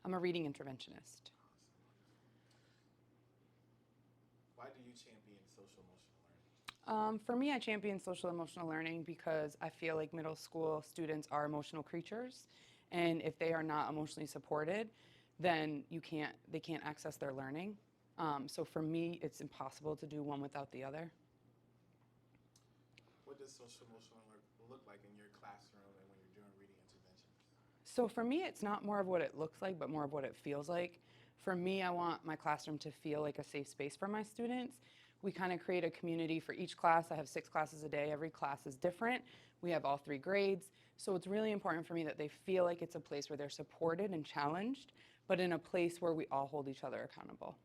I'm a reading interventionist. Why do you champion social emotional learning? For me, I champion social emotional learning because I feel like middle school students are emotional creatures, and if they are not emotionally supported, then they can't access their learning. So for me, it's impossible to do one without the other. What does social emotional look like in your classroom and when you're doing reading interventions? So for me, it's not more of what it looks like, but more of what it feels like. For me, I want my classroom to feel like a safe space for my students. We kind of create a community for each class. I have 6 classes a day. Every class is different. We have all 3 grades. So it's really important for me that they feel like it's a place where they're supported and challenged, but in a place where we all hold each other accountable.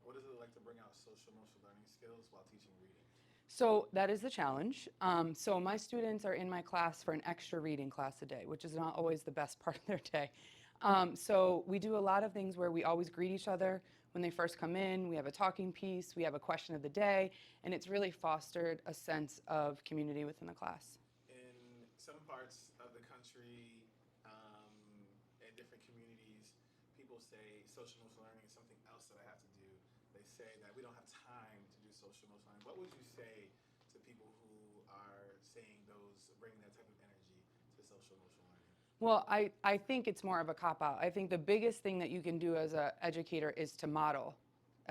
What is it like to bring out social emotional learning skills while teaching reading? So that is the challenge. So my students are in my class for an extra reading class a day, which is not always the best part of their day. So we do a lot of things where we always greet each other when they first come in. We have a talking piece, we have a question of the day, and it's really fostered a sense of community within the class. In some parts of the country, in different communities, people say social emotional learning is something else that I have to do. They say that we don't have time to do social emotional learning. What would you say to people who are saying bringing that type of energy to social emotional learning? Well, I think it's more of a cop-out. I think the biggest thing that you can do as an educator is to model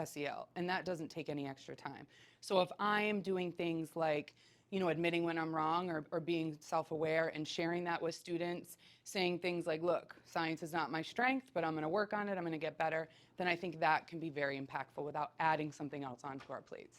SEL, and that doesn't take any extra time. So if I am doing things like, admitting when I'm wrong or being self-aware and sharing that with students, saying things like, look, science is not my strength, but I'm going to work on it, I'm going to get better, then I think that can be very impactful without adding something else onto our plates.